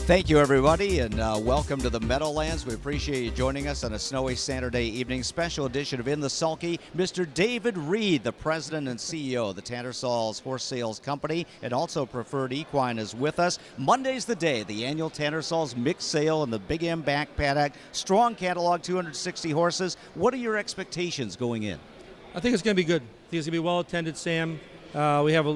Thank you, everybody, and welcome to the Meadowlands. We appreciate you joining us on a snowy Saturday evening. Special edition of In the Sulky. Mr. David Reid, the president and CEO of the Tattersall's Horse Sales Company, and also Preferred Equine, is with us. Monday's the day, the annual Tattersall's mixed sale in the Big M back paddock. Strong catalog, 260 horses. What are your expectations going in? I think it's going to be good. I think it's going to be well attended, Sam. We have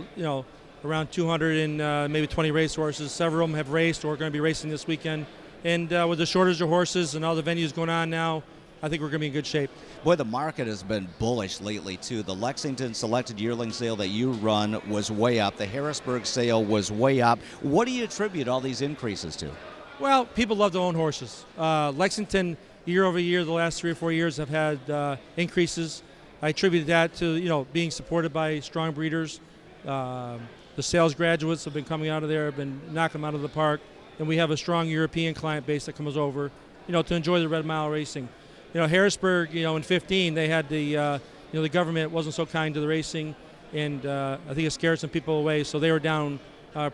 around 200 and maybe 20 racehorses. Several of them have raced or are going to be racing this weekend. And with the shortage of horses and all the venues going on now, I think we're going to be in good shape. Boy, the market has been bullish lately, too. The Lexington Selected Yearling Sale that you run was way up. The Harrisburg sale was way up. What do you attribute all these increases to? Well, people love to own horses. Lexington, year over year, the last 3 or 4 years have had increases. I attribute that to being supported by strong breeders. The sales graduates have been coming out of there, have been knocking them out of the park, and we have a strong European client base that comes over, to enjoy the Red Mile racing. Harrisburg, in 15, they had the government wasn't so kind to the racing, and I think it scared some people away, so they were down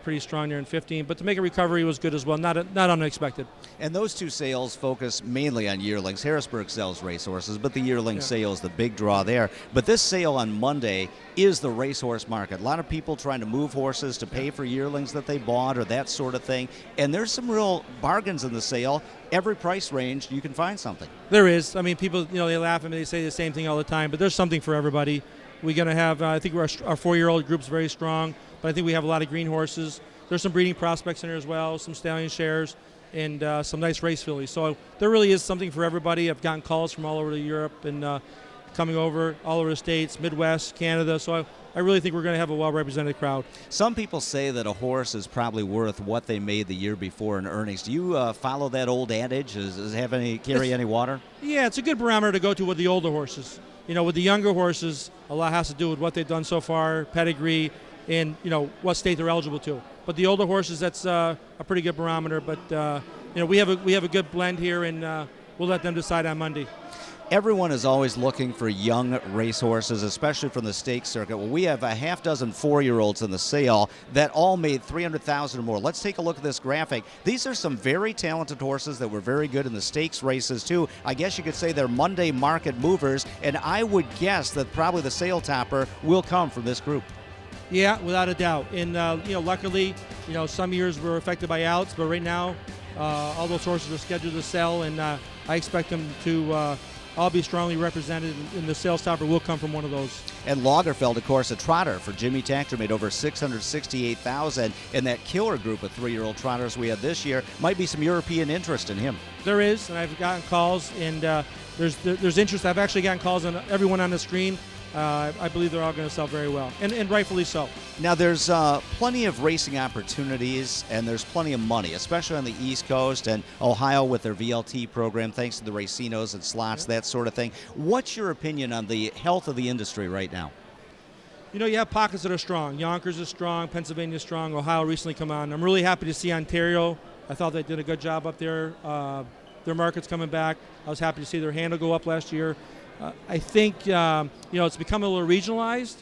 pretty strong there in 15. But to make a recovery was good as well, not unexpected. And those two sales focus mainly on yearlings. Harrisburg sells racehorses, but the yearling sale is the big draw there. But this sale on Monday is the racehorse market. A lot of people trying to move horses to pay for yearlings that they bought or that sort of thing. And there's some real bargains in the sale. Every price range, you can find something. There is. I mean, people, they laugh at me, they say the same thing all the time, but there's something for everybody. We're going to have, I think our 4-year-old group's very strong, but I think we have a lot of green horses. There's some breeding prospects in there as well, some stallion shares, and some nice race fillies. So there really is something for everybody. I've gotten calls from all over Europe and coming over, all over the States, Midwest, Canada. So I really think we're going to have a well-represented crowd. Some people say that a horse is probably worth what they made the year before in earnings. Do you follow that old adage? Does it carry any water? Yeah, it's a good barometer to go to with the older horses. With the younger horses, a lot has to do with what they've done so far, pedigree, and what state they're eligible to. But the older horses, that's a pretty good barometer. But we have a good blend here, and we'll let them decide on Monday. Everyone is always looking for young racehorses, especially from the stakes circuit. Well, we have a half dozen 4-year-olds in the sale that all made $300,000 or more. Let's take a look at this graphic. These are some very talented horses that were very good in the stakes races, too. I guess you could say they're Monday market movers, and I would guess that probably the sale topper will come from this group. Yeah, without a doubt. And, luckily, some years were affected by outs, but right now all those horses are scheduled to sell, and I expect them to all be strongly represented, and the sales topper will come from one of those. And Lagerfeld, of course, a trotter for Jimmy Takter, made over $668,000. And that killer group of 3-year-old trotters we had this year, might be some European interest in him. There is, and I've gotten calls, and there's interest. I've actually gotten calls on everyone on the screen. I believe they're all going to sell very well, and rightfully so. Now, there's plenty of racing opportunities, and there's plenty of money, especially on the East Coast and Ohio with their VLT program, thanks to the racinos and slots, that sort of thing. What's your opinion on the health of the industry right now? You have pockets that are strong. Yonkers is strong, Pennsylvania is strong, Ohio recently come on. I'm really happy to see Ontario. I thought they did a good job up there. Their market's coming back. I was happy to see their handle go up last year. I think it's become a little regionalized.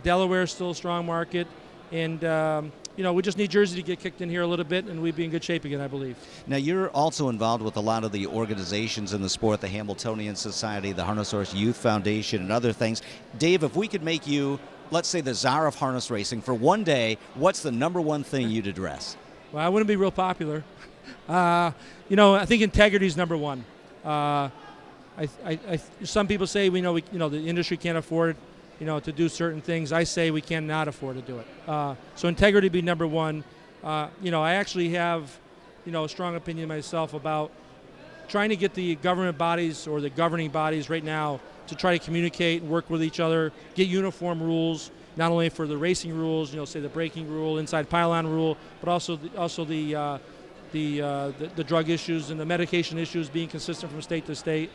Delaware is still a strong market, and we just need Jersey to get kicked in here a little bit, and we'd be in good shape again, I believe. Now, you're also involved with a lot of the organizations in the sport, the Hamiltonian Society, the Harness Horse Youth Foundation, and other things. Dave, if we could make you, let's say, the czar of harness racing for one day, what's the number one thing you'd address? Well, I wouldn't be real popular. I think integrity is number one. Some people say the industry can't afford to do certain things. I say we cannot afford to do it. So integrity be number one. I actually have a strong opinion myself about trying to get the government bodies or the governing bodies right now to try to communicate and work with each other, get uniform rules, not only for the racing rules, say the braking rule, inside pylon rule, but also the drug issues and the medication issues being consistent from state to state.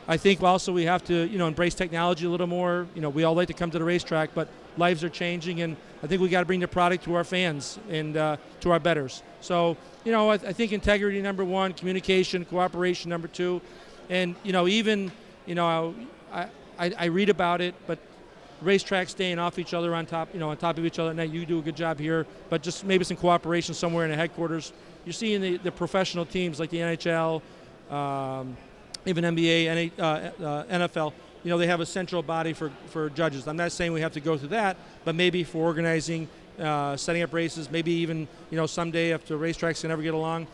I think also we have to, embrace technology a little more. We all like to come to the racetrack, but lives are changing, and I think we got to bring the product to our fans and to our bettors. So, I think integrity number one, communication, cooperation number two, and even, I read about it, but racetracks staying off each other on top of each other. Now you do a good job here, but just maybe some cooperation somewhere in the headquarters. You're seeing the professional teams like the NHL, even NBA, NFL. They have a central body for judges. I'm not saying we have to go through that, but maybe for organizing, setting up races, maybe even someday if the racetracks can ever get along,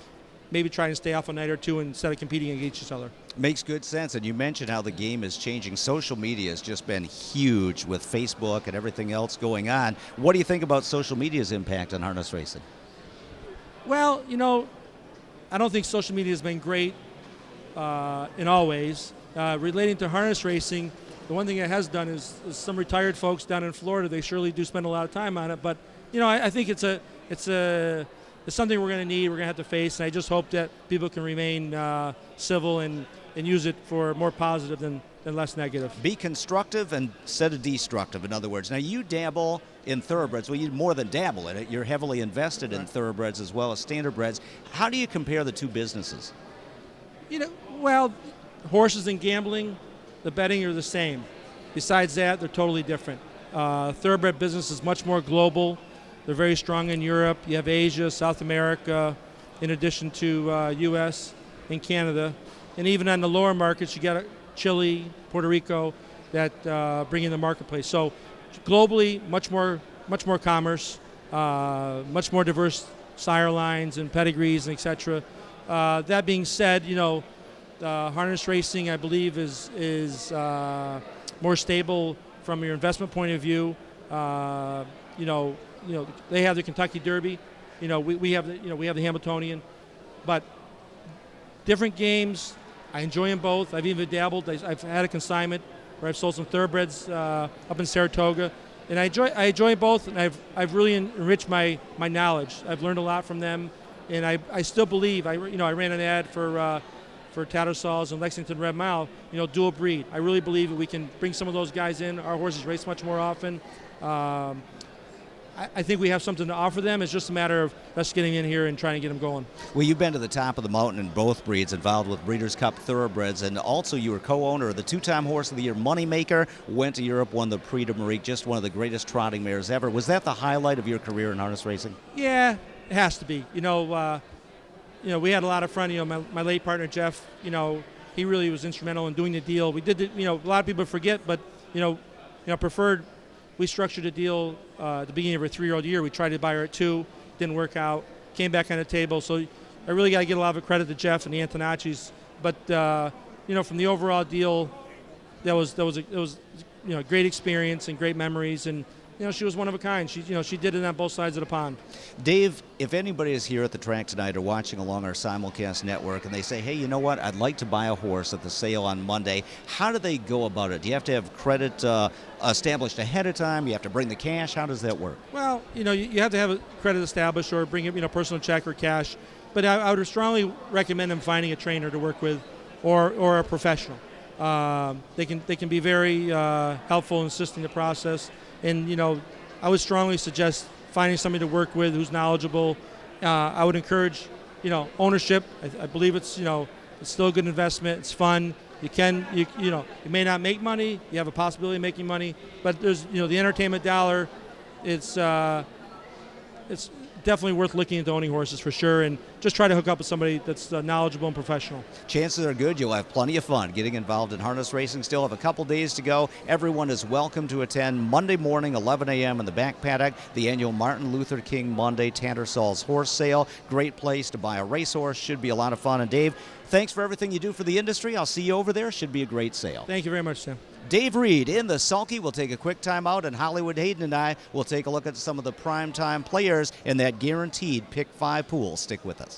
maybe try and stay off a night or two instead of competing against each other. Makes good sense. And you mentioned how the game is changing. Social media has just been huge with Facebook and everything else going on. What do you think about social media's impact on harness racing? Well, I don't think social media has been great in all ways. Relating to harness racing, the one thing it has done is some retired folks down in Florida, they surely do spend a lot of time on it. But, I think it's something we're going to need, we're going to have to face, and I just hope that people can remain civil and use it for more positive than less negative. Be constructive instead of destructive, in other words. Now, you dabble in thoroughbreds. Well, you more than dabble in it. You're heavily invested in thoroughbreds as well as standardbreds. How do you compare the two businesses? Well, horses and gambling, the betting are the same. Besides that, they're totally different. Thoroughbred business is much more global. They're very strong in Europe. You have Asia, South America, in addition to U.S. and Canada. And even on the lower markets, you got Chile, Puerto Rico that bring in the marketplace. So globally, much more commerce, much more diverse sire lines and pedigrees and et cetera. That being said, harness racing, I believe, is more stable from your investment point of view. They have the Kentucky Derby. We have the Hamiltonian, but different games. I enjoy them both. I've even dabbled. I've had a consignment where I've sold some thoroughbreds up in Saratoga, and I enjoy both. And I've really enriched my knowledge. I've learned a lot from them, and I still believe. I ran an ad for Tattersalls and Lexington Red Mile. Dual breed. I really believe that we can bring some of those guys in. Our horses race much more often. I think we have something to offer them. It's just a matter of us getting in here and trying to get them going. Well, you've been to the top of the mountain in both breeds, involved with Breeders' Cup Thoroughbreds, and also you were co-owner of the two-time Horse of the Year Moneymaker, went to Europe, won the Prix de Marique, just one of the greatest trotting mares ever. Was that the highlight of your career in harness racing? Yeah, it has to be. We had a lot of fun. My late partner, Jeff, he really was instrumental in doing the deal. We did a lot of people forget, but, Preferred, we structured a deal at the beginning of her 3-year-old year. We tried to buy her at 2, didn't work out, came back on the table. So I really got to give a lot of credit to Jeff and the Antonaccis. But, from the overall deal, that was a great experience and great memories. And, she was one of a kind. She did it on both sides of the pond. Dave, if anybody is here at the track tonight or watching along our simulcast network and they say, hey, you know what, I'd like to buy a horse at the sale on Monday, how do they go about it? Do you have to have credit established ahead of time? You have to bring the cash? How does that work? Well, you have to have a credit established or bring personal check or cash. But I would strongly recommend them finding a trainer to work with or a professional. They can be very helpful in assisting the process. And, I would strongly suggest finding somebody to work with who's knowledgeable. I would encourage, ownership. I believe it's still a good investment. It's fun. You may not make money. You have a possibility of making money. But there's, the entertainment dollar. It's definitely worth looking into owning horses for sure, and just try to hook up with somebody that's knowledgeable and professional. Chances are good you'll have plenty of fun getting involved in harness racing. Still have a couple days to go. Everyone is welcome to attend Monday morning, 11 a.m. in the back paddock, the annual Martin Luther King Monday Tattersalls Horse Sale. Great place to buy a racehorse. Should be a lot of fun. And Dave, thanks for everything you do for the industry. I'll see you over there. Should be a great sale. Thank you very much, Sam. Dave Reid in the Sulky. We'll take a quick time out, and Hollywood Hayden and I will take a look at some of the primetime players in that guaranteed Pick 5 pool. Stick with us.